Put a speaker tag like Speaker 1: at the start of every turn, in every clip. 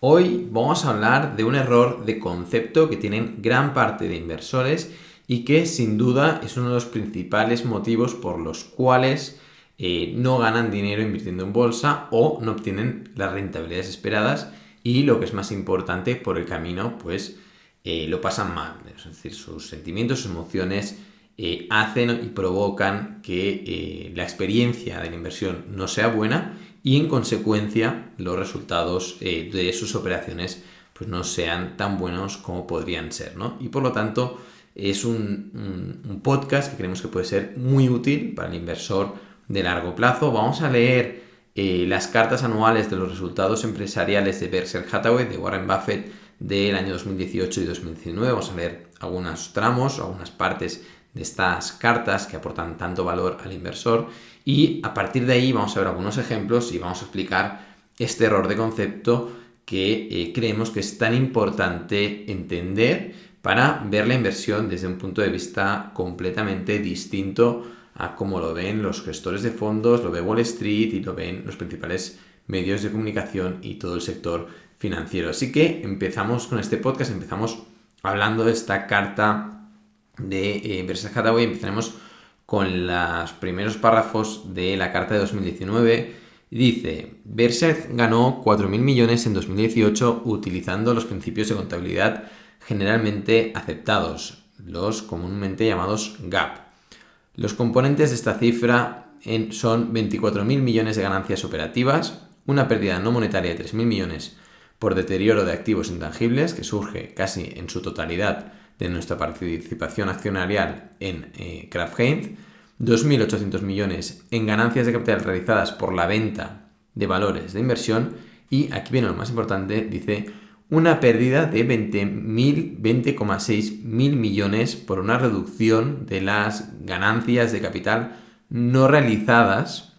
Speaker 1: Hoy vamos a hablar de un error de concepto que tienen gran parte de inversores y que sin duda es uno de los principales motivos por los cuales no ganan dinero invirtiendo en bolsa o no obtienen las rentabilidades esperadas y, lo que es más importante, por el camino pues lo pasan mal. Es decir, sus sentimientos, sus emociones hacen y provocan que la experiencia de la inversión no sea buena y, en consecuencia, los resultados de sus operaciones pues no sean tan buenos como podrían ser, ¿no? Y por lo tanto es un podcast que creemos que puede ser muy útil para el inversor de largo plazo. Vamos a leer las cartas anuales de los resultados empresariales de Berkshire Hathaway, de Warren Buffett, del año 2018 y 2019. Vamos a leer algunos tramos, algunas partes de estas cartas que aportan tanto valor al inversor, y a partir de ahí vamos a ver algunos ejemplos y vamos a explicar este error de concepto que creemos que es tan importante entender para ver la inversión desde un punto de vista completamente distinto a cómo lo ven los gestores de fondos, lo ve Wall Street y lo ven los principales medios de comunicación y todo el sector financiero. Así que empezamos con este podcast, empezamos hablando de esta carta de Berkshire Hathaway. Empezaremos con los primeros párrafos de la carta de 2019. Dice: Berkshire ganó 4.000 millones en 2018 utilizando los principios de contabilidad generalmente aceptados, los comúnmente llamados GAAP. Los componentes de esta cifra son 24.000 millones de ganancias operativas, una pérdida no monetaria de 3.000 millones por deterioro de activos intangibles, que surge casi en su totalidad de nuestra participación accionarial en Kraft Heinz, 2.800 millones en ganancias de capital realizadas por la venta de valores de inversión, y aquí viene lo más importante, dice una pérdida de 20,6 mil millones por una reducción de las ganancias de capital no realizadas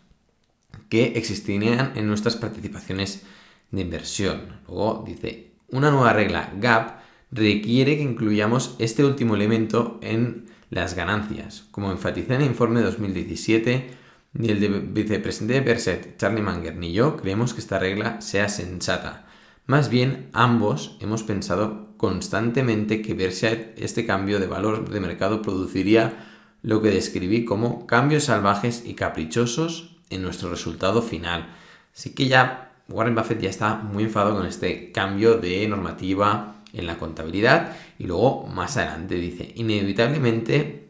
Speaker 1: que existían en nuestras participaciones de inversión. Luego dice: una nueva regla GAAP requiere que incluyamos este último elemento en las ganancias. Como enfatizé en el informe de 2017, ni el vicepresidente de Berkshire, Charlie Munger, ni yo creemos que esta regla sea sensata. Más bien, ambos hemos pensado constantemente que Berkshire, este cambio de valor de mercado, produciría lo que describí como cambios salvajes y caprichosos en nuestro resultado final. Así que ya Warren Buffett ya está muy enfadado con este cambio de normativa en la contabilidad. Y luego, más adelante, dice: inevitablemente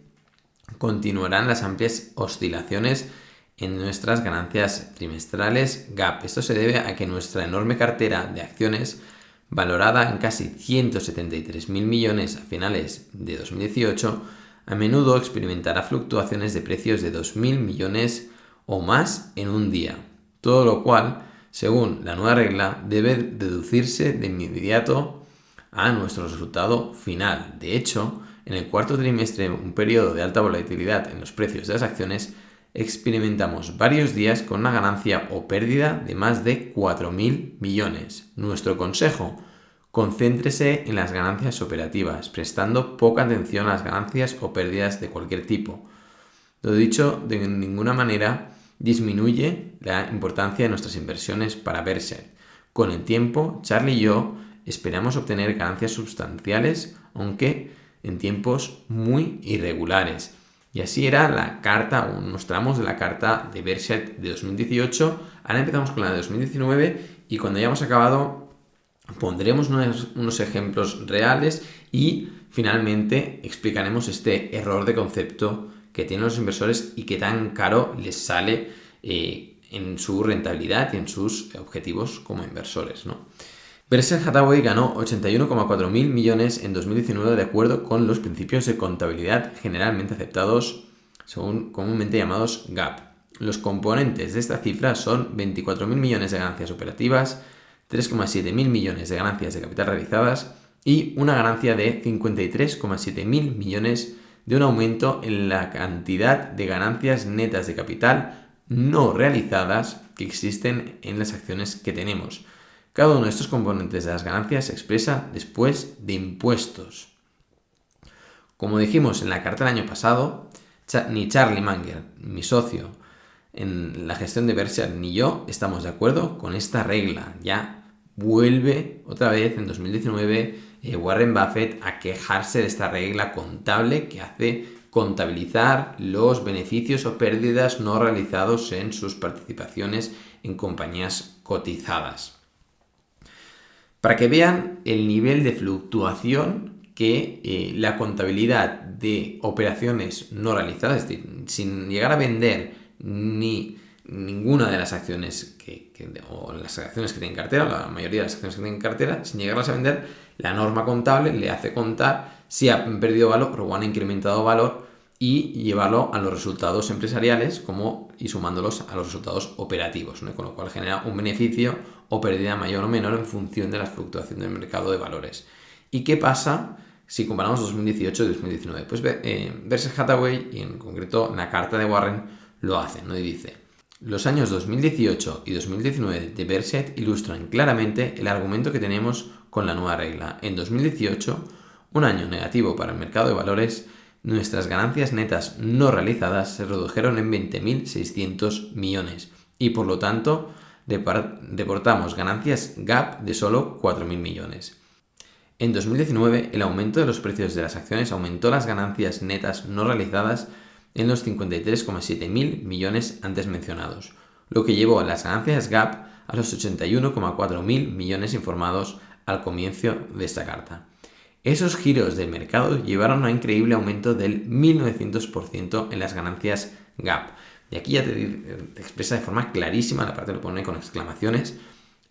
Speaker 1: continuarán las amplias oscilaciones en nuestras ganancias trimestrales GAAP. Esto se debe a que nuestra enorme cartera de acciones, valorada en casi 173.000 millones a finales de 2018, a menudo experimentará fluctuaciones de precios de 2.000 millones o más en un día, todo lo cual, según la nueva regla, debe deducirse de inmediato a nuestro resultado final. De hecho, en el cuarto trimestre, un periodo de alta volatilidad en los precios de las acciones, experimentamos varios días con una ganancia o pérdida de más de 4.000 millones. Nuestro consejo: concéntrese en las ganancias operativas, prestando poca atención a las ganancias o pérdidas de cualquier tipo. Lo dicho de ninguna manera disminuye la importancia de nuestras inversiones para Berkshire. Con el tiempo, Charlie y yo esperamos obtener ganancias sustanciales, aunque en tiempos muy irregulares. Y así era la carta, unos tramos de la carta de Berkshire de 2018. Ahora empezamos con la de 2019 y cuando hayamos acabado pondremos unos ejemplos reales y finalmente explicaremos este error de concepto que tienen los inversores y que tan caro les sale en su rentabilidad y en sus objetivos como inversores, ¿no? Berkshire Hathaway ganó 81,4 mil millones en 2019 de acuerdo con los principios de contabilidad generalmente aceptados, según comúnmente llamados GAAP. Los componentes de esta cifra son 24.000 millones de ganancias operativas, 3,7 mil millones de ganancias de capital realizadas y una ganancia de 53,7 mil millones de un aumento en la cantidad de ganancias netas de capital no realizadas que existen en las acciones que tenemos. Cada uno de estos componentes de las ganancias se expresa después de impuestos. Como dijimos en la carta del año pasado, ni Charlie Munger, mi socio en la gestión de Berkshire, ni yo estamos de acuerdo con esta regla. Ya vuelve otra vez en 2019 Warren Buffett a quejarse de esta regla contable que hace contabilizar los beneficios o pérdidas no realizados en sus participaciones en compañías cotizadas. Para que vean el nivel de fluctuación que la contabilidad de operaciones no realizadas, es decir, sin llegar a vender ninguna de las acciones o las acciones que tienen en cartera, la mayoría de las acciones que tienen en cartera, sin llegarlas a vender, la norma contable le hace contar si han perdido valor o han incrementado valor y llevarlo a los resultados empresariales y sumándolos a los resultados operativos, ¿no? Con lo cual genera un beneficio o pérdida mayor o menor en función de la fluctuación del mercado de valores. ¿Y qué pasa si comparamos 2018 y 2019? Pues Berkshire Hathaway, y en concreto la carta de Warren, lo hacen, ¿no? Y dice: los años 2018 y 2019 de Berkshire ilustran claramente el argumento que tenemos con la nueva regla. En 2018, un año negativo para el mercado de valores, nuestras ganancias netas no realizadas se redujeron en 20.600 millones y por lo tanto reportamos ganancias GAAP de solo 4.000 millones. En 2019, el aumento de los precios de las acciones aumentó las ganancias netas no realizadas en los 53,7 mil millones antes mencionados, lo que llevó a las ganancias GAAP a los 81,4 mil millones informados al comienzo de esta carta. Esos giros del mercado llevaron a un increíble aumento del 1900% en las ganancias GAAP. Y aquí ya te expresa de forma clarísima, la parte lo pone con exclamaciones,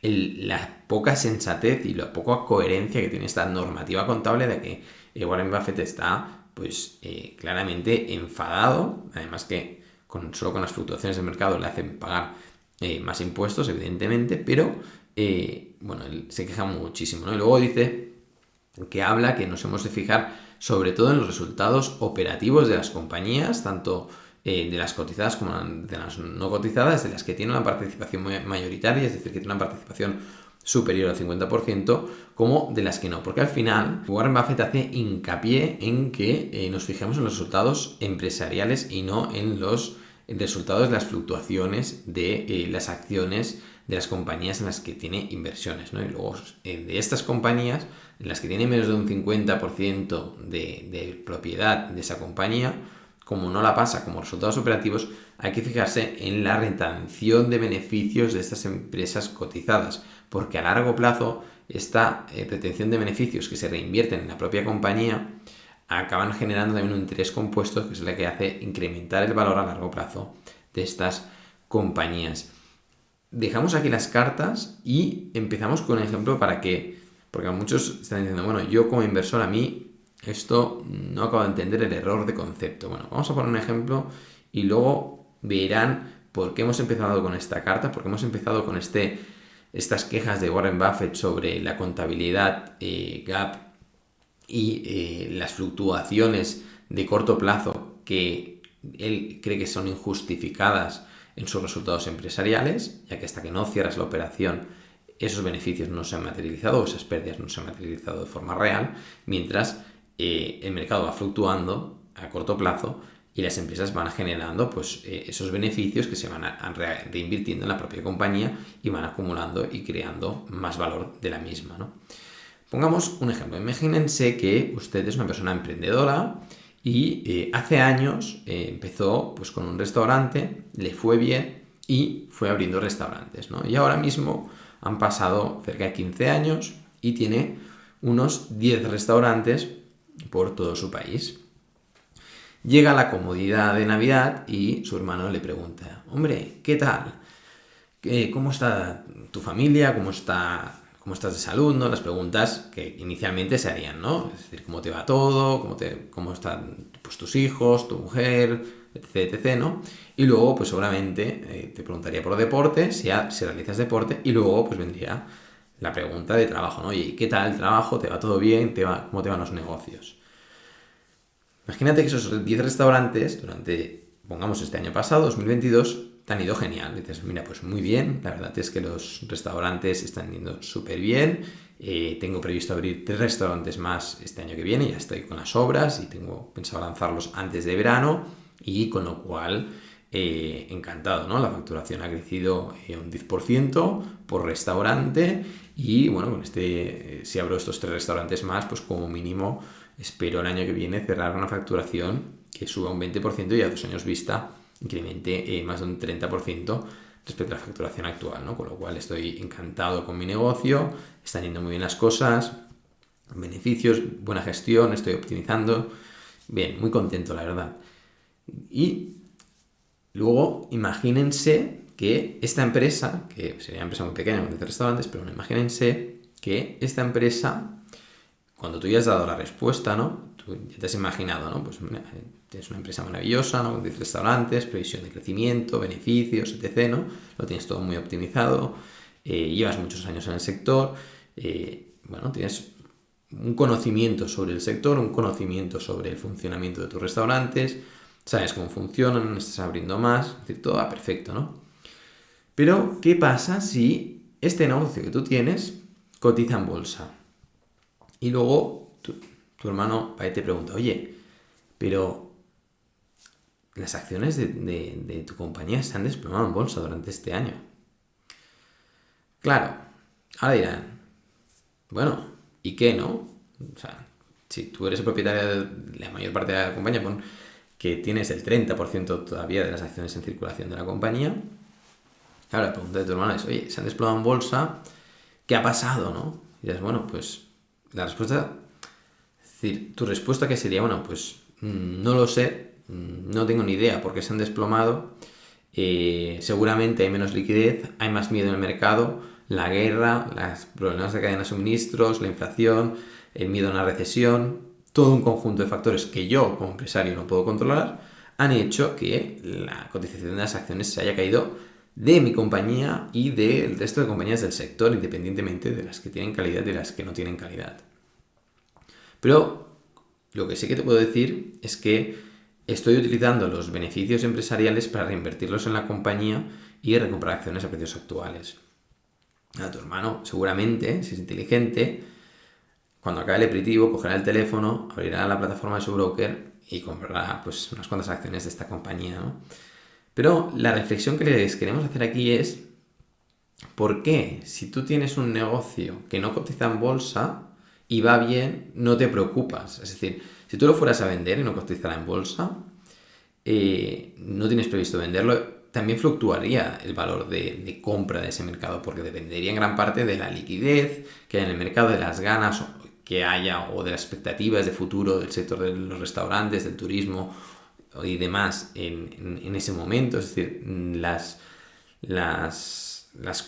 Speaker 1: la poca sensatez y la poca coherencia que tiene esta normativa contable de que Warren Buffett está claramente enfadado, además que solo con las fluctuaciones del mercado le hacen pagar más impuestos, evidentemente, pero él se queja muchísimo, ¿no? Y luego dice que habla que nos hemos de fijar sobre todo en los resultados operativos de las compañías, tanto de las cotizadas como de las no cotizadas, de las que tienen una participación mayoritaria, es decir, que tienen una participación superior al 50%, como de las que no, porque al final Warren Buffett hace hincapié en que nos fijemos en los resultados empresariales y no en los resultados de las fluctuaciones de las acciones de las compañías en las que tiene inversiones, ¿no? Y luego de estas compañías en las que tiene menos de un 50% de propiedad de esa compañía, como no la pasa como resultados operativos, hay que fijarse en la retención de beneficios de estas empresas cotizadas, porque a largo plazo esta retención de beneficios que se reinvierten en la propia compañía acaban generando también un interés compuesto, que es la que hace incrementar el valor a largo plazo de estas compañías. Dejamos aquí las cartas y empezamos con un ejemplo porque muchos están diciendo, bueno, yo como inversor, a mí esto no acabo de entender el error de concepto. Bueno, vamos a poner un ejemplo y luego verán por qué hemos empezado con esta carta, por qué hemos empezado con estas quejas de Warren Buffett sobre la contabilidad GAAP y las fluctuaciones de corto plazo que él cree que son injustificadas en sus resultados empresariales, ya que hasta que no cierras la operación esos beneficios no se han materializado o esas pérdidas no se han materializado de forma real, mientras el mercado va fluctuando a corto plazo y las empresas van generando esos beneficios que se van reinvirtiendo en la propia compañía y van acumulando y creando más valor de la misma, ¿no? Pongamos un ejemplo. Imagínense que usted es una persona emprendedora y hace años empezó con un restaurante, le fue bien y fue abriendo restaurantes, ¿no? Y ahora mismo han pasado cerca de 15 años y tiene unos 10 restaurantes por todo su país. Llega la comodidad de Navidad y su hermano le pregunta, hombre, ¿qué tal? ¿Cómo está tu familia? ¿Cómo estás de salud? ¿No? Las preguntas que inicialmente se harían, ¿no? Es decir, ¿cómo te va todo? ¿Cómo están tus hijos, tu mujer, etc., ¿no? Y luego, seguramente te preguntaría por deporte, si realizas deporte, y luego, vendría la pregunta de trabajo, ¿no? Oye, ¿qué tal el trabajo? ¿Te va todo bien? ¿Cómo te van los negocios? Imagínate que esos 10 restaurantes, pongamos este año pasado, 2022, te han ido genial. Dices, mira, pues muy bien, la verdad es que los restaurantes están yendo súper bien. Tengo previsto abrir 3 restaurantes más este año que viene, ya estoy con las obras y tengo pensado lanzarlos antes de verano y con lo cual encantado, ¿no? La facturación ha crecido un 10% por restaurante y, bueno, si abro estos 3 restaurantes más, pues como mínimo espero el año que viene cerrar una facturación que suba un 20% y a 2 años vista incremente más de un 30% respecto a la facturación actual, ¿no? Con lo cual estoy encantado con mi negocio, están yendo muy bien las cosas, beneficios, buena gestión, estoy optimizando, bien, muy contento la verdad. Y luego imagínense que esta empresa, que sería una empresa muy pequeña, con 10 restaurantes, pero bueno, imagínense que esta empresa, cuando tú ya has dado la respuesta, ¿no? Tú ya te has imaginado, ¿no? Pues mira, tienes una empresa maravillosa, ¿no? Con 10 restaurantes, previsión de crecimiento, beneficios, etc., ¿no? Lo tienes todo muy optimizado, llevas muchos años en el sector, bueno, tienes un conocimiento sobre el sector, un conocimiento sobre el funcionamiento de tus restaurantes, sabes cómo funcionan, estás abriendo más, es decir, todo va perfecto, ¿no? Pero, ¿qué pasa si este negocio que tú tienes cotiza en bolsa? Y luego tu hermano va y te pregunta, oye, pero las acciones de tu compañía se han desplomado en bolsa durante este año. Claro, ahora dirán, bueno, ¿y qué no? O sea, si tú eres el propietario de la mayor parte de la compañía, pon que tienes el 30% todavía de las acciones en circulación de la compañía. Claro, la pregunta de tu hermano es, oye, se han desplomado en bolsa, ¿qué ha pasado, no? Y dices, bueno, pues la respuesta, es decir, tu respuesta que sería, bueno, pues no lo sé, no tengo ni idea por qué se han desplomado, seguramente hay menos liquidez, hay más miedo en el mercado, la guerra, los problemas de cadena de suministros, la inflación, el miedo a una recesión, todo un conjunto de factores que yo como empresario no puedo controlar, han hecho que la cotización de las acciones se haya caído de mi compañía y del resto de compañías del sector, independientemente de las que tienen calidad y de las que no tienen calidad. Pero lo que sí que te puedo decir es que estoy utilizando los beneficios empresariales para reinvertirlos en la compañía y recomprar acciones a precios actuales. A tu hermano, seguramente, si es inteligente, cuando acabe el aperitivo, cogerá el teléfono, abrirá la plataforma de su broker y comprará pues, unas cuantas acciones de esta compañía, ¿no? Pero la reflexión que les queremos hacer aquí es, ¿por qué si tú tienes un negocio que no cotiza en bolsa y va bien, no te preocupas? Es decir, si tú lo fueras a vender y no cotizara en bolsa, no tienes previsto venderlo, también fluctuaría el valor de compra de ese mercado porque dependería en gran parte de la liquidez que haya en el mercado, de las ganas que haya o de las expectativas de futuro del sector de los restaurantes, del turismo y demás en ese momento. Es decir, las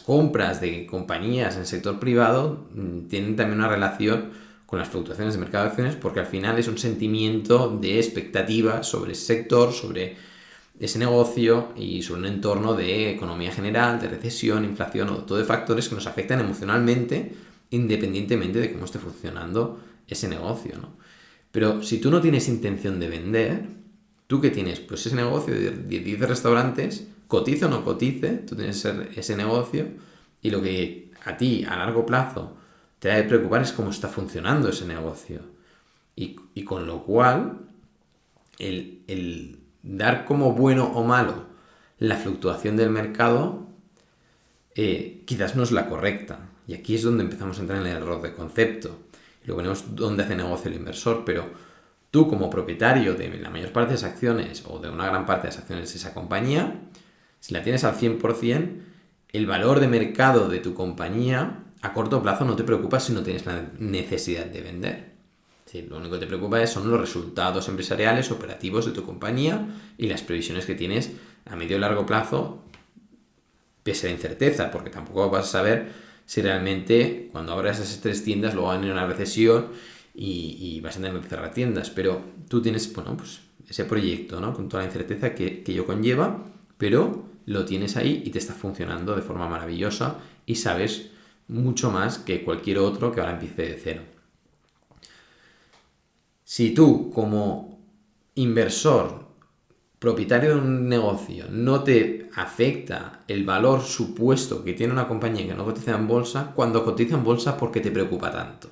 Speaker 1: compras de compañías en el sector privado tienen también una relación con las fluctuaciones de mercado de acciones porque al final es un sentimiento de expectativa sobre ese sector, sobre ese negocio y sobre un entorno de economía general, de recesión, inflación o todo de factores que nos afectan emocionalmente independientemente de cómo esté funcionando ese negocio, ¿no? Pero si tú no tienes intención de vender, ¿tú qué tienes? Pues ese negocio de 10 restaurantes, cotice o no cotice, tú tienes ese negocio y lo que a ti a largo plazo te debe preocupar es cómo está funcionando ese negocio. Y con lo cual, el dar como bueno o malo la fluctuación del mercado quizás no es la correcta. Y aquí es donde empezamos a entrar en el error de concepto. Y luego veremos dónde hace negocio el inversor, pero tú como propietario de la mayor parte de esas acciones o de una gran parte de las acciones de esa compañía, si la tienes al 100%, el valor de mercado de tu compañía a corto plazo no te preocupa si no tienes la necesidad de vender. Sí, lo único que te preocupa son los resultados empresariales, operativos de tu compañía y las previsiones que tienes a medio y largo plazo, pese a la incerteza, porque tampoco vas a saber si realmente cuando abras esas 3 tiendas luego va a venir una recesión y vas a tener que cerrar tiendas. Pero tú tienes, bueno, pues ese proyecto, ¿no? Con toda la incerteza que ello conlleva, pero lo tienes ahí y te está funcionando de forma maravillosa y sabes mucho más que cualquier otro que ahora empiece de cero. Si tú como inversor, propietario de un negocio, no te afecta el valor supuesto que tiene una compañía que no cotiza en bolsa, cuando cotiza en bolsa, ¿por qué te preocupa tanto?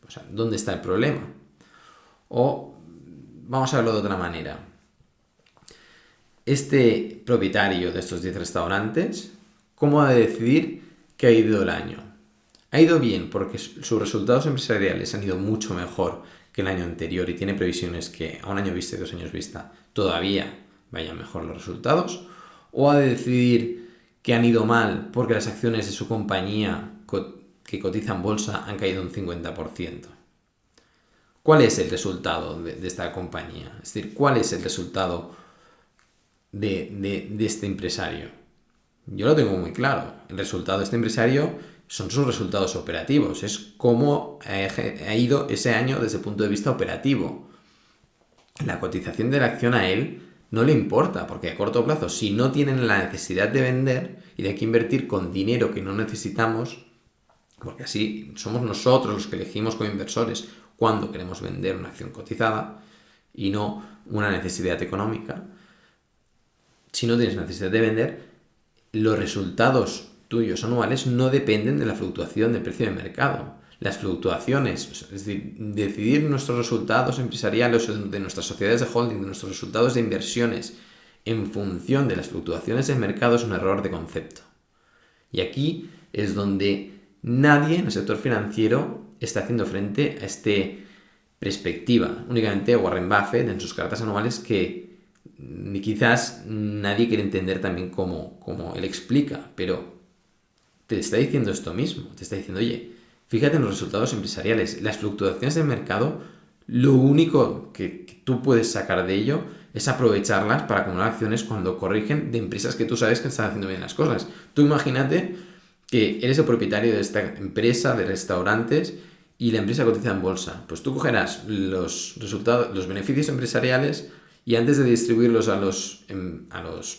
Speaker 1: O sea, ¿dónde está el problema? O vamos a verlo de otra manera. este propietario de estos 10 restaurantes, ¿cómo ha de decidir que ha ido el año? Ha ido bien porque sus resultados empresariales han ido mucho mejor que el año anterior y tiene previsiones que a un año vista y 2 años vista todavía vayan mejor los resultados. ¿O ha de decidir que han ido mal porque las acciones de su compañía que cotiza en bolsa han caído un 50%? ¿Cuál es el resultado de esta compañía? Es decir, ¿cuál es el resultado de este empresario? Yo lo tengo muy claro. El resultado de este empresario son sus resultados operativos. Es cómo ha ido ese año desde el punto de vista operativo. La cotización de la acción a él no le importa, porque a corto plazo, si no tienen la necesidad de vender y de que invertir con dinero que no necesitamos, porque así somos nosotros los que elegimos como inversores cuando queremos vender una acción cotizada y no una necesidad económica. Si no tienes necesidad de vender, los resultados tuyos anuales no dependen de la fluctuación del precio de mercado. Las fluctuaciones, es decir, decidir nuestros resultados empresariales de nuestras sociedades de holding, de nuestros resultados de inversiones en función de las fluctuaciones del mercado es un error de concepto. Y aquí es donde nadie en el sector financiero está haciendo frente a esta perspectiva. Únicamente Warren Buffett en sus cartas anuales que quizás nadie quiere entender también cómo él explica, pero te está diciendo esto mismo. Te está diciendo, oye, fíjate en los resultados empresariales. Las fluctuaciones del mercado, lo único que tú puedes sacar de ello es aprovecharlas para acumular acciones cuando corrigen de empresas que tú sabes que están haciendo bien las cosas. Tú imagínate que eres el propietario de esta empresa de restaurantes y la empresa cotiza en bolsa. Pues tú cogerás los resultados, los beneficios empresariales y antes de distribuirlos a los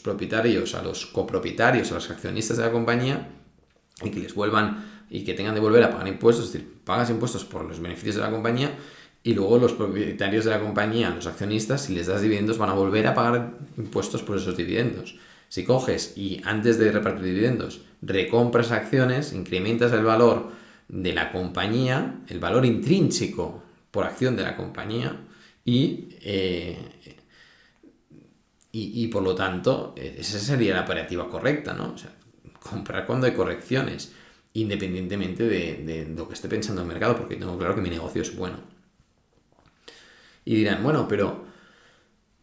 Speaker 1: propietarios, a los copropietarios, a los accionistas de la compañía y que les vuelvan y que tengan de volver a pagar impuestos, es decir, pagas impuestos por los beneficios de la compañía y luego los propietarios de la compañía, los accionistas, si les das dividendos van a volver a pagar impuestos por esos dividendos. Si coges y antes de repartir dividendos recompras acciones, incrementas el valor de la compañía, el valor intrínseco por acción de la compañía y por lo tanto esa sería la operativa correcta, ¿no? O sea, comprar cuando hay correcciones, independientemente de lo que esté pensando el mercado, porque tengo claro que mi negocio es bueno. Y dirán, bueno, pero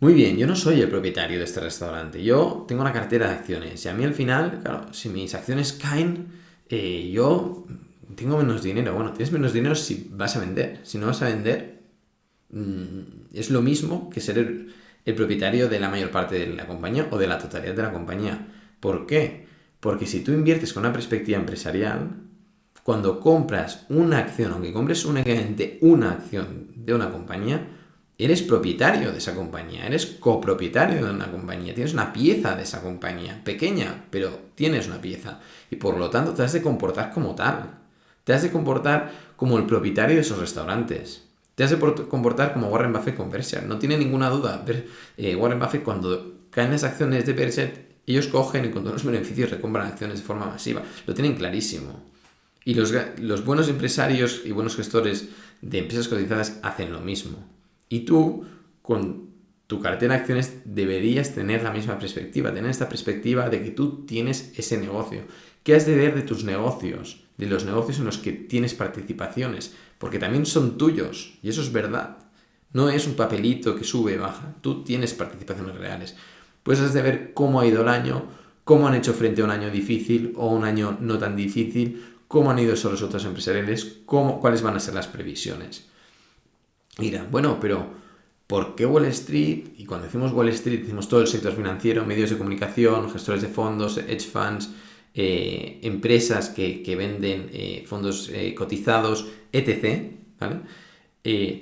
Speaker 1: muy bien, yo no soy el propietario de este restaurante, yo tengo una cartera de acciones y a mí al final, claro, si mis acciones caen, yo tengo menos dinero. Bueno, tienes menos dinero si vas a vender. Si no vas a vender, es lo mismo que ser el propietario de la mayor parte de la compañía o de la totalidad de la compañía. ¿Por qué? Porque si tú inviertes con una perspectiva empresarial, cuando compras una acción, aunque compres únicamente una acción de una compañía, eres propietario de esa compañía, eres copropietario de una compañía, tienes una pieza de esa compañía, pequeña, pero tienes una pieza. Y por lo tanto te has de comportar como tal. Te has de comportar como el propietario de esos restaurantes. Te has de comportar como Warren Buffett con Berkshire. No tiene ninguna duda. Warren Buffett, cuando caen las acciones de Berkshire, ellos cogen y con todos los beneficios recompran acciones de forma masiva. Lo tienen clarísimo. Y los buenos empresarios y buenos gestores de empresas cotizadas hacen lo mismo. Y tú, con tu cartera de acciones, deberías tener la misma perspectiva. Tener esta perspectiva de que tú tienes ese negocio. ¿Qué has de ver de tus negocios? De los negocios en los que tienes participaciones. Porque también son tuyos. Y eso es verdad. No es un papelito que sube y baja. Tú tienes participaciones reales. Pues has de ver cómo ha ido el año, cómo han hecho frente a un año difícil o un año no tan difícil, cómo han ido esos resultados empresariales, cuáles van a ser las previsiones. Y dirán, bueno, pero ¿por qué Wall Street? Y cuando decimos Wall Street, decimos todo el sector financiero, medios de comunicación, gestores de fondos, hedge funds, empresas que venden fondos cotizados, etc., ¿vale?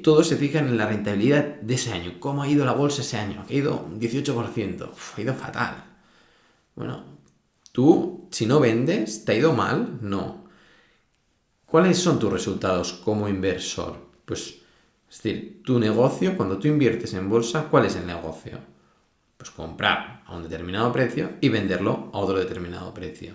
Speaker 1: Todos se fijan en la rentabilidad de ese año. ¿Cómo ha ido la bolsa ese año? Ha ido un 18%. Ha ido fatal. Bueno, tú, si no vendes, ¿te ha ido mal? No. ¿Cuáles son tus resultados como inversor? Pues, es decir, tu negocio, cuando tú inviertes en bolsa, ¿cuál es el negocio? Pues comprar a un determinado precio y venderlo a otro determinado precio.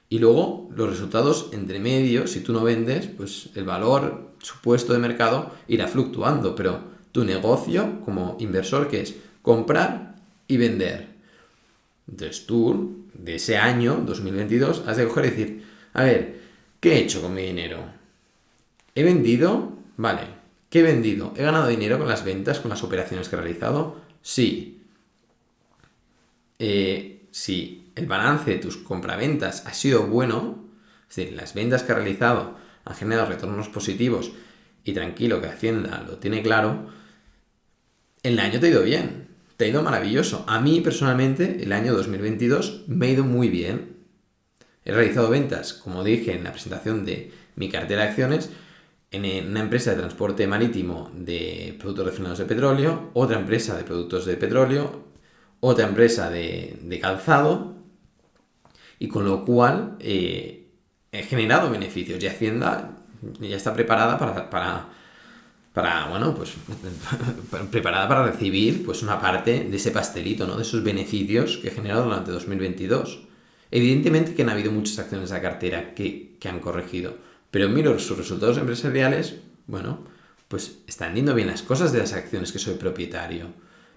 Speaker 1: Y luego, los resultados entre medio, si tú no vendes, pues el valor supuesto de mercado irá fluctuando. Pero tu negocio como inversor, ¿qué es? Comprar y vender. Entonces tú, de ese año, 2022, has de coger y decir, a ver, ¿qué he hecho con mi dinero? ¿He vendido? Vale. ¿Qué he vendido? ¿He ganado dinero con las ventas, con las operaciones que he realizado? Sí. Si el balance de tus compraventas ha sido bueno, es decir, las ventas que he realizado han generado retornos positivos y tranquilo que Hacienda lo tiene claro, el año te ha ido bien, te ha ido maravilloso. A mí personalmente el año 2022 me ha ido muy bien. He realizado ventas, como dije en la presentación de mi cartera de acciones, en una empresa de transporte marítimo de productos refinados de petróleo, otra empresa de productos de petróleo, otra empresa de calzado, y con lo cual he generado beneficios y Hacienda ya está preparada bueno, pues preparada para recibir pues una parte de ese pastelito, ¿no? De esos beneficios que he generado durante 2022. Evidentemente que han habido muchas acciones de la cartera que han corregido, pero miro sus resultados empresariales, bueno, pues están yendo bien las cosas de las acciones que soy propietario.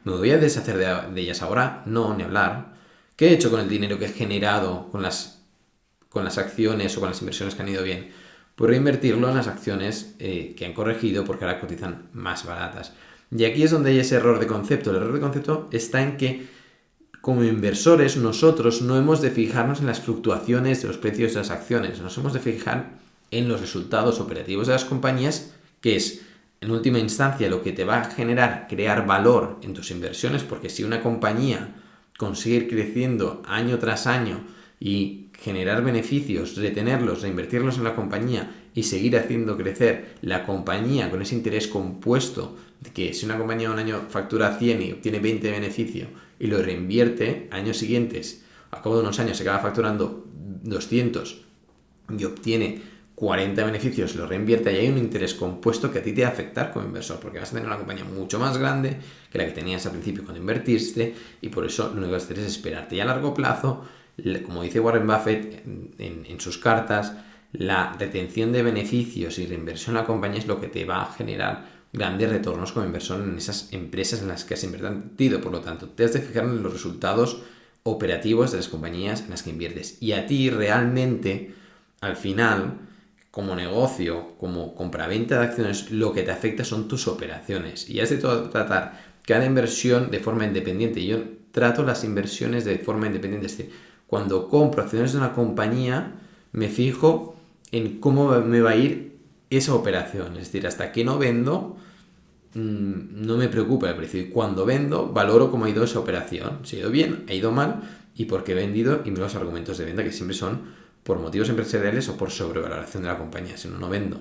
Speaker 1: ¿Me voy a deshacer de ellas ahora? No, ni hablar. ¿Qué he hecho con el dinero que he generado con las acciones o con las inversiones que han ido bien? Pues reinvertirlo en las acciones que han corregido porque ahora cotizan más baratas. Y aquí es donde hay ese error de concepto. El error de concepto está en que como inversores nosotros no hemos de fijarnos en las fluctuaciones de los precios de las acciones, nos hemos de fijar en los resultados operativos de las compañías, que es en última instancia lo que te va a generar crear valor en tus inversiones, porque si una compañía consigue ir creciendo año tras año y generar beneficios, retenerlos, reinvertirlos en la compañía y seguir haciendo crecer la compañía con ese interés compuesto de que si una compañía un año factura 100 y obtiene 20 de beneficio y lo reinvierte, años siguientes, a cabo de unos años se acaba facturando 200 y obtiene 40 beneficios, lo reinvierte y hay un interés compuesto que a ti te va a afectar como inversor, porque vas a tener una compañía mucho más grande que la que tenías al principio cuando invertiste y por eso lo único que vas a hacer es esperarte. Y a largo plazo, como dice Warren Buffett en sus cartas, la retención de beneficios y reinversión en la compañía es lo que te va a generar grandes retornos como inversor en esas empresas en las que has invertido. Por lo tanto, te has de fijar en los resultados operativos de las compañías en las que inviertes. Y a ti realmente, al final, como negocio, como compraventa de acciones, lo que te afecta son tus operaciones. Y has de tratar cada inversión de forma independiente. Yo trato las inversiones de forma independiente. Es decir, cuando compro acciones de una compañía, me fijo en cómo me va a ir esa operación. Es decir, hasta que no vendo, no me preocupa el precio. Y cuando vendo, valoro cómo ha ido esa operación. Si ha ido bien, ha ido mal, y por qué he vendido, y miro los argumentos de venta, que siempre son por motivos empresariales o por sobrevaloración de la compañía. Si no, no vendo.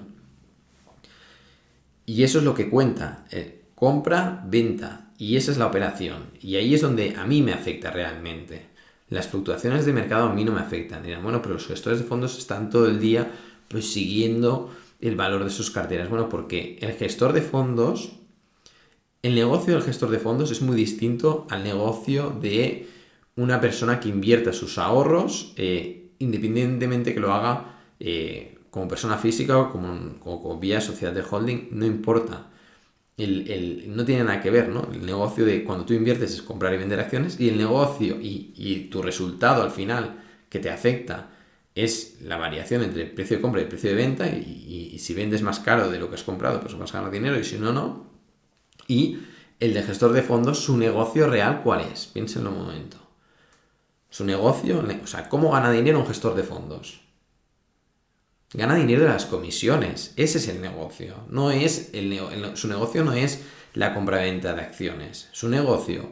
Speaker 1: Y eso es lo que cuenta. Compra, venta. Y esa es la operación. Y ahí es donde a mí me afecta realmente. Las fluctuaciones de mercado a mí no me afectan. Dirán, bueno, pero los gestores de fondos están todo el día pues siguiendo el valor de sus carteras. Bueno, porque el gestor de fondos, el negocio del gestor de fondos es muy distinto al negocio de una persona que invierta sus ahorros, independientemente que lo haga como persona física o como vía sociedad de holding, no importa. No tiene nada que ver, ¿no? El negocio de cuando tú inviertes es comprar y vender acciones, y el negocio y tu resultado al final que te afecta es la variación entre el precio de compra y el precio de venta, y si vendes más caro de lo que has comprado, pues vas a ganar dinero, y si no, no. Y el de gestor de fondos, su negocio real, ¿cuál es? Piénsenlo un momento. Su negocio, o sea, ¿cómo gana dinero un gestor de fondos? Gana dinero de las comisiones. Ese es el negocio. No es su negocio no es la compraventa de acciones. Su negocio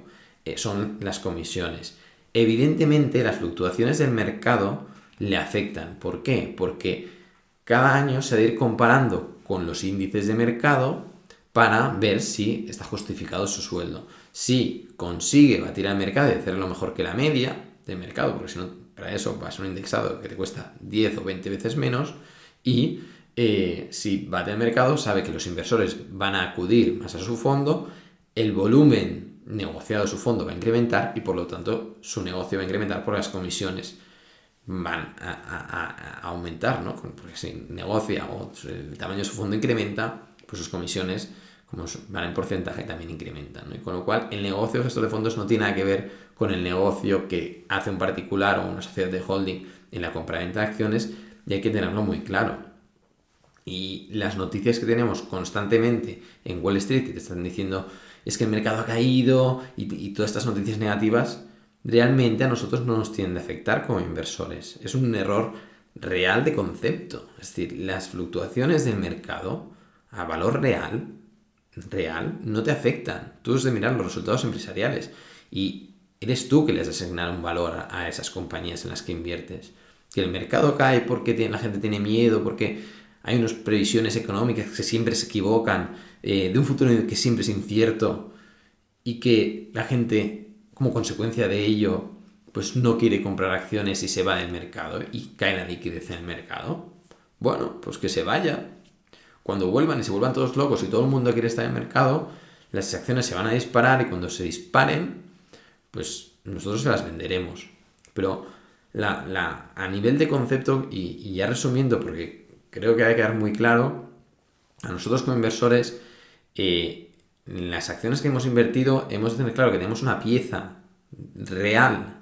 Speaker 1: son las comisiones. Evidentemente, las fluctuaciones del mercado le afectan. ¿Por qué? Porque cada año se ha de ir comparando con los índices de mercado para ver si está justificado su sueldo. Si consigue batir al mercado y hacerlo mejor que la media del mercado, porque si no, para eso vas a un indexado que te cuesta 10 o 20 veces menos, y si bate al mercado, sabe que los inversores van a acudir más a su fondo, el volumen negociado de su fondo va a incrementar y por lo tanto su negocio va a incrementar porque las comisiones van a aumentar, ¿no? Porque si negocia o el tamaño de su fondo incrementa, pues sus comisiones como van en porcentaje, también incrementan, ¿no? Y con lo cual, el negocio de gestor de fondos no tiene nada que ver con el negocio que hace un particular o una sociedad de holding en la compra-venta de acciones, y hay que tenerlo muy claro. Y las noticias que tenemos constantemente en Wall Street, que te están diciendo es que el mercado ha caído y todas estas noticias negativas, realmente a nosotros no nos tienden a afectar como inversores. Es un error real de concepto. Es decir, las fluctuaciones del mercado a valor real, no te afectan. Tú has de mirar los resultados empresariales y eres tú que les has asignado un valor a esas compañías en las que inviertes. Que el mercado cae porque la gente tiene miedo, porque hay unas previsiones económicas que siempre se equivocan, de un futuro que siempre es incierto y que la gente, como consecuencia de ello, pues no quiere comprar acciones y se va del mercado y cae la liquidez en el mercado. Bueno, pues que se vaya. Cuando vuelvan y se vuelvan todos locos y todo el mundo quiere estar en el mercado, las acciones se van a disparar y cuando se disparen, pues nosotros se las venderemos. Pero a nivel de concepto, y ya resumiendo, porque creo que hay que quedar muy claro, a nosotros como inversores, en las acciones que hemos invertido, hemos de tener claro que tenemos una pieza real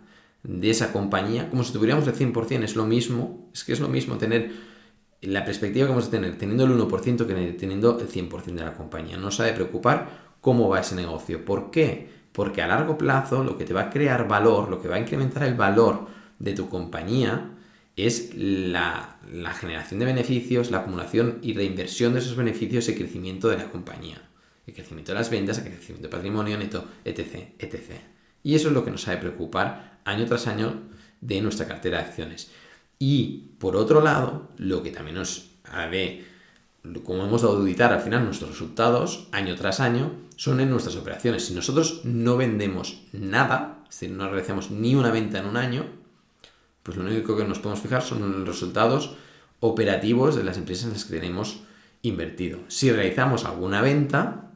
Speaker 1: de esa compañía, como si tuviéramos el 100%, es lo mismo, es que es lo mismo tener la perspectiva que vamos a tener teniendo el 1% que teniendo el 100% de la compañía. No os ha de preocupar cómo va ese negocio. ¿Por qué? Porque a largo plazo lo que te va a crear valor, lo que va a incrementar el valor de tu compañía es la generación de beneficios, la acumulación y reinversión de esos beneficios y el crecimiento de la compañía. El crecimiento de las ventas, el crecimiento de patrimonio neto, etc, etc. Y eso es lo que nos ha de preocupar año tras año de nuestra cartera de acciones. Y, por otro lado, lo que también nos ha de, como hemos de auditar al final nuestros resultados, año tras año, son en nuestras operaciones. Si nosotros no vendemos nada, es decir, no realizamos ni una venta en un año, pues lo único que nos podemos fijar son los resultados operativos de las empresas en las que tenemos invertido. Si realizamos alguna venta,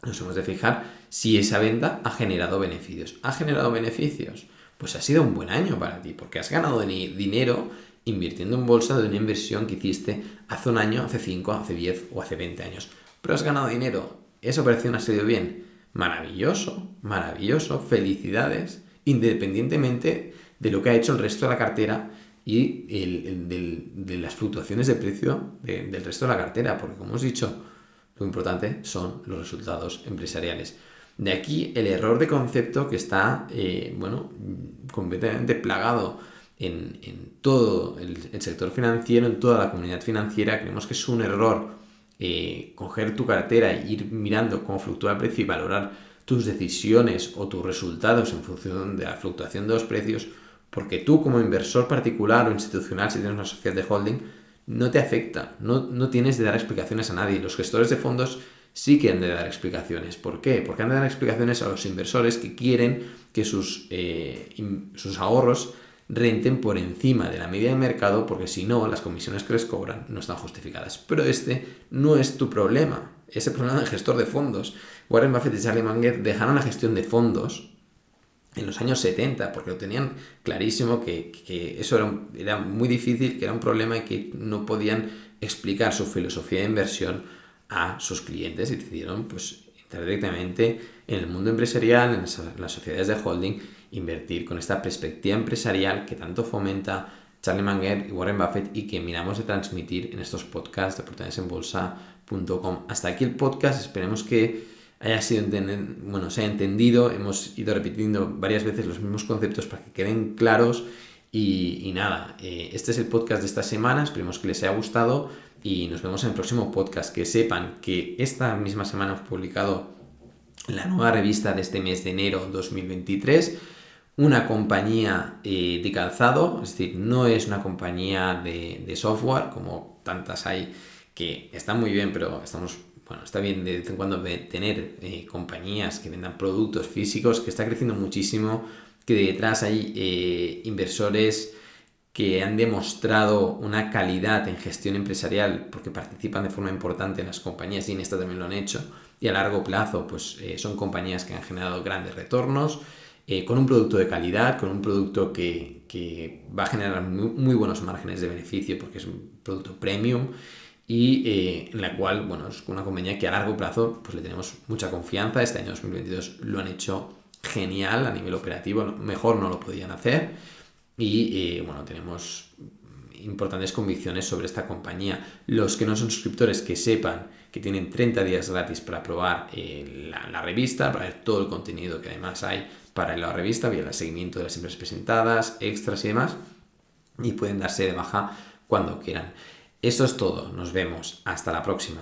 Speaker 1: nos hemos de fijar si esa venta ha generado beneficios. ¿Ha generado beneficios? Pues ha sido un buen año para ti, porque has ganado dinero invirtiendo en bolsa de una inversión que hiciste hace un año, hace 5, hace 10 o hace 20 años. Pero has ganado dinero. ¿Esa operación ha salido bien? Maravilloso, maravilloso, felicidades, independientemente de lo que ha hecho el resto de la cartera y de las fluctuaciones de precio del resto de la cartera, porque como os he dicho, lo importante son los resultados empresariales. De aquí el error de concepto que está, completamente plagado en todo el sector financiero, en toda la comunidad financiera. Creemos que es un error coger tu cartera e ir mirando cómo fluctúa el precio y valorar tus decisiones o tus resultados en función de la fluctuación de los precios, porque tú como inversor particular o institucional, si tienes una sociedad de holding, no te afecta, no tienes de dar explicaciones a nadie. Los gestores de fondos sí que han de dar explicaciones. ¿Por qué? Porque han de dar explicaciones a los inversores que quieren que sus ahorros renten por encima de la media de mercado, porque si no, las comisiones que les cobran no están justificadas. Pero este no es tu problema, es el problema del gestor de fondos. Warren Buffett y Charlie Munger dejaron la gestión de fondos en los años 70, porque lo tenían clarísimo que eso era muy difícil, que era un problema y que no podían explicar su filosofía de inversión a sus clientes, y decidieron pues entrar directamente en el mundo empresarial, en las sociedades de holding, invertir con esta perspectiva empresarial que tanto fomenta Charlie Munger y Warren Buffett y que miramos de transmitir en estos podcasts de oportunidadesenbolsa.com. Hasta aquí el podcast, esperemos que se haya entendido. Hemos ido repitiendo varias veces los mismos conceptos para que queden claros y nada, este es el podcast de esta semana, esperemos que les haya gustado y nos vemos en el próximo podcast. Que sepan que esta misma semana hemos publicado la nueva revista de este mes de enero 2023, una compañía de calzado, es decir, no es una compañía de software como tantas hay que están muy bien, pero está bien de vez en cuando tener compañías que vendan productos físicos, que está creciendo muchísimo, que detrás hay inversores que han demostrado una calidad en gestión empresarial porque participan de forma importante en las compañías y en esta también lo han hecho, y a largo plazo pues son compañías que han generado grandes retornos, con un producto de calidad, con un producto que va a generar muy buenos márgenes de beneficio porque es un producto premium. y en la cual, bueno, es una compañía que a largo plazo pues le tenemos mucha confianza. Este año 2022 lo han hecho genial a nivel operativo, mejor no lo podían hacer y bueno, tenemos importantes convicciones sobre esta compañía. Los que no son suscriptores, que sepan que tienen 30 días gratis para probar la revista, para ver todo el contenido que además hay para la revista, bien el seguimiento de las empresas presentadas, extras y demás, y pueden darse de baja cuando quieran. Eso es todo, nos vemos, hasta la próxima.